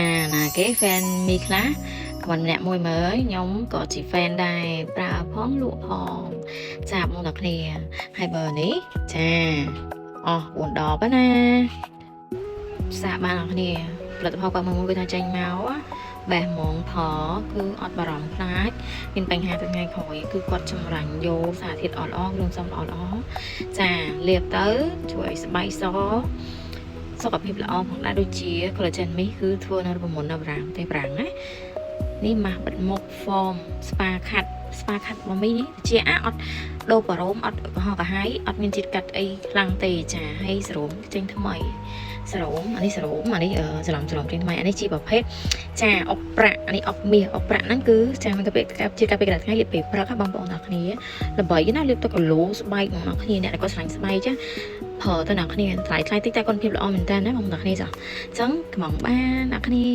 là cái fan mi class còn nè môi mới nhóm có chỉ fan đài pra phóng lụa hòn chạm một đặc nè hai bờ ní chà buồn đỏ bá na xạ ba đặc nè là tập học qua mong người ta tranh máu á bà mong thỏ cứ ọt bà rõng phái mình bánh hai từ ngày khỏi cứ quật trong rảnh vô xả thịt ọt ó luôn xong ọt ó chà liệp tới chuỗi bay gió sauกับភាពល្អផងដែរដូចជា collagen នេះគឺធ្វើនៅប្រមូលនៅប្រាំងណានេះមកបិទមុខ form spa cut របស់មីនេះជាអត់ដូរបារមអត់កុហកកាហាយអត់មានជាតិកាត់អីខ្លាំងទេចាហើយសរោមចេញថ្មីសរោមអានេះច្រឡំចេញថ្មីអានេះជាប្រភេទចាអុកប្រាក់អានេះអុកមាសអុកប្រាក់ហ្នឹងគឺចាมันก็ជាកាពេលថ្ងៃលាបពេលព្រឹកបងប្អូនទាំងគ្នាល្បីណាលាបទឹកគីឡូស្បែកបងប្អូនគ្នាអ្នកដែលគាត់ឆ្លាញ់ស្បែកចាប្រើទៅអ្នកគ្នាថ្លៃតិចតែគាត់ភាពល្អមែនតើណាបងប្អូនគ្នាចាអញ្ចឹងកំងបានអ្នកគ្នា